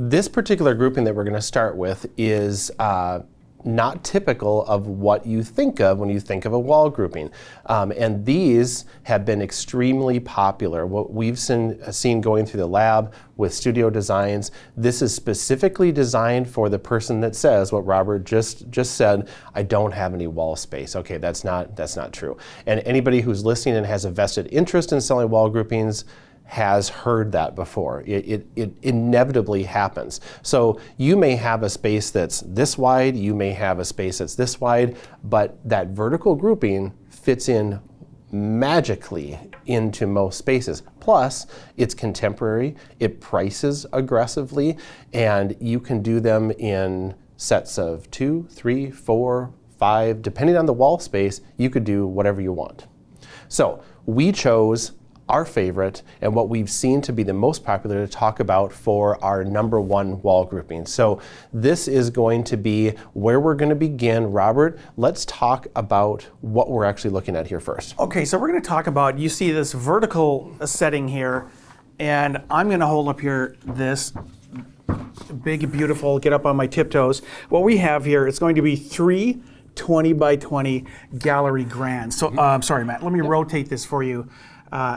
this particular grouping that we're going to start with is not typical of what you think of when you think of a wall grouping. And these have been extremely popular. What we've seen going through the lab with studio designs, this is specifically designed for the person that says what Robert just said, I don't have any wall space. Okay, that's not true. And anybody who's listening and has a vested interest in selling wall groupings has heard that before. It inevitably happens. So you may have a space that's this wide, you may have a space that's this wide, but that vertical grouping fits in magically into most spaces. Plus, it's contemporary, it prices aggressively, and you can do them in sets of 2, 3, 4, 5, depending on the wall space, you could do whatever you want. So we chose our favorite and what we've seen to be the most popular to talk about for our #1 wall grouping. So this is going to be where we're going to begin. Robert, let's talk about what we're actually looking at here first. Okay, so we're going to talk about, you see this vertical setting here, and I'm going to hold up here this big, beautiful, get up on my tiptoes. What we have here is going to be 3 20 by 20 gallery grands. So, sorry, Matt, let me rotate this for you.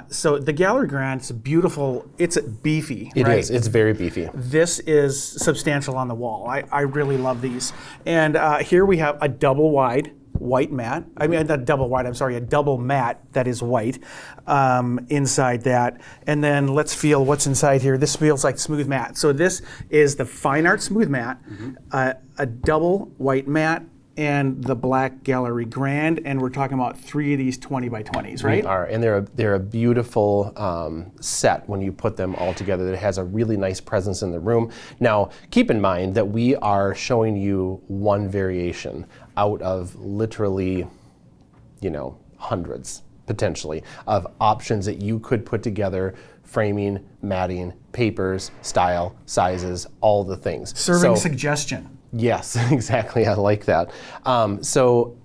So the gallery grand is beautiful. It's beefy. It right? is. It's very beefy. This is substantial on the wall. I really love these. And here we have a double wide white mat. I mean, not double wide, I'm sorry, a double mat that is white inside that. And then let's feel what's inside here. This feels like smooth mat. So this is the Fine Art Smooth Mat, a double white mat, and the black gallery grand, and we're talking about 3 of these 20 by 20s, right? They are, and they're a beautiful set when you put them all together. That has a really nice presence in the room. Now, keep in mind that we are showing you one variation out of literally, hundreds potentially of options that you could put together: framing, matting, papers, style, sizes, all the things. Serving suggestion. Yes, exactly. I like that. So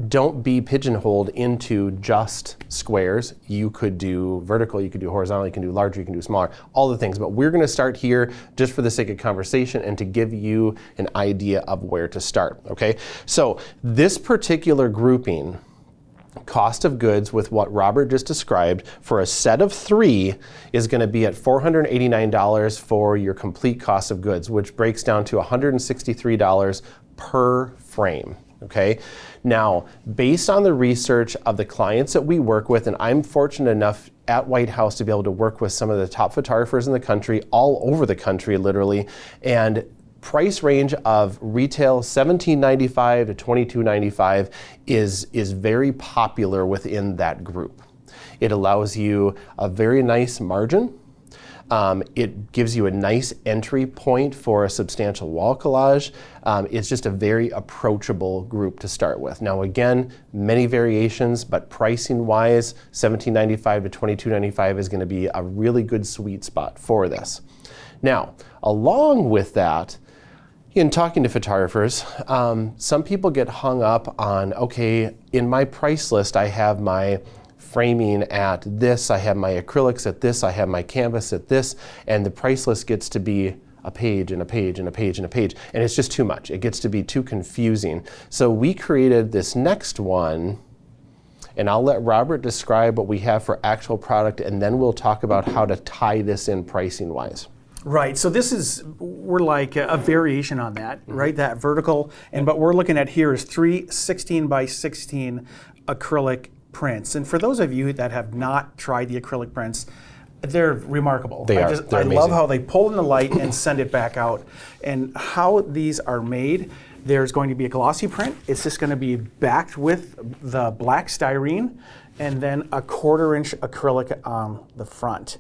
don't be pigeonholed into just squares. You could do vertical, you could do horizontal, you can do larger, you can do smaller, all the things. But we're going to start here just for the sake of conversation and to give you an idea of where to start. Okay? So this particular grouping, cost of goods with what Robert just described for a set of 3 is going to be at $489 for your complete cost of goods, which breaks down to $163 per frame. Okay. Now, based on the research of the clients that we work with, and I'm fortunate enough at White House to be able to work with some of the top photographers in the country, all over the country literally, and price range of retail $17.95 to $22.95 is very popular within that group. It allows you a very nice margin. It gives you a nice entry point for a substantial wall collage. It's just a very approachable group to start with. Now again, many variations, but pricing wise, $17.95 to $22.95 is going to be a really good sweet spot for this. Now, along with that, in talking to photographers, some people get hung up on, okay, in my price list I have my framing at this, I have my acrylics at this, I have my canvas at this, and the price list gets to be a page and a page and a page and a page, and it's just too much. It gets to be too confusing. So we created this next one, and I'll let Robert describe what we have for actual product, and then we'll talk about how to tie this in pricing-wise. Right, so this is, we're like a variation on that, right? That vertical, and what we're looking at here is 3 16 by 16 acrylic prints. And for those of you that have not tried the acrylic prints, they're remarkable. They're I amazing. love how they pull in the light and send it back out. And how these are made, there's going to be a glossy print. It's just going to be backed with the black styrene and then a 1/4 inch acrylic on the front.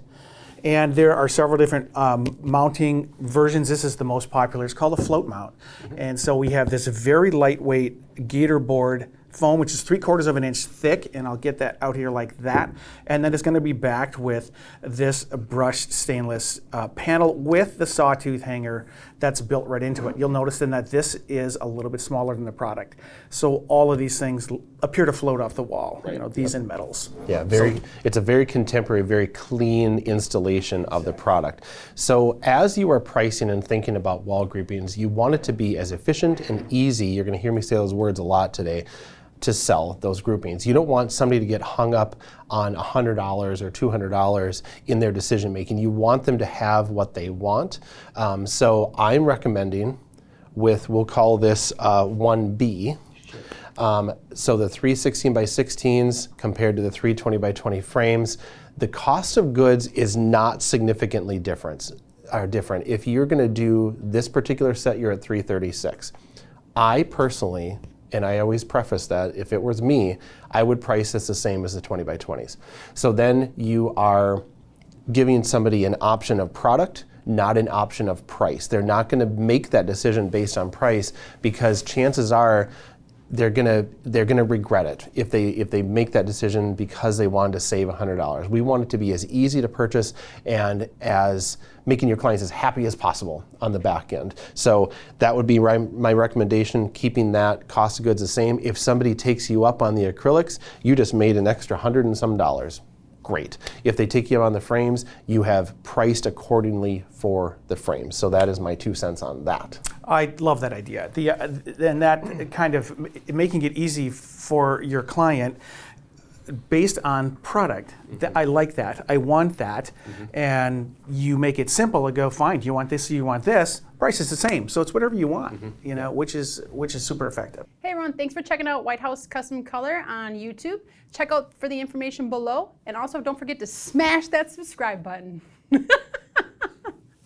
And there are several different mounting versions. This is the most popular. It's called a float mount. And so we have this very lightweight gator board foam, which is 3/4 of an inch thick, and I'll get that out here like that. And then it's going to be backed with this brushed stainless panel with the sawtooth hanger that's built right into it. You'll notice then that this is a little bit smaller than the product. So all of these things appear to float off the wall. You know, these in metals. Yeah, it's a very contemporary, very clean installation of the product. So as you are pricing and thinking about wall groupings, you want it to be as efficient and easy. You're going to hear me say those words a lot today, to sell those groupings. You don't want somebody to get hung up on $100 or $200 in their decision making. You want them to have what they want. So I'm recommending with, we'll call this 1B. So the 3 16 by 16s compared to the 3 20 by 20 frames, the cost of goods is not significantly different. If you're going to do this particular set, you're at $336. I personally, and I always preface that, if it was me, I would price this the same as the 20 by 20s. So then you are giving somebody an option of product, not an option of price. They're not going to make that decision based on price, because chances are they're gonna regret it if they make that decision because they wanted to save $100. We want it to be as easy to purchase and as making your clients as happy as possible on the back end. So that would be my recommendation, keeping that cost of goods the same. If somebody takes you up on the acrylics, you just made an extra $100 and some. Great. If they take you up on the frames, you have priced accordingly for the frames. So that is my 2 cents on that. I love that idea. And that kind of making it easy for your client based on product. I like that. I want that. And you make it simple and go, fine, do you want this or you want this? Price is the same. So it's whatever you want, you know, which is super effective. Hey everyone, thanks for checking out White House Custom Color on YouTube. Check out for the information below. And also don't forget to smash that subscribe button.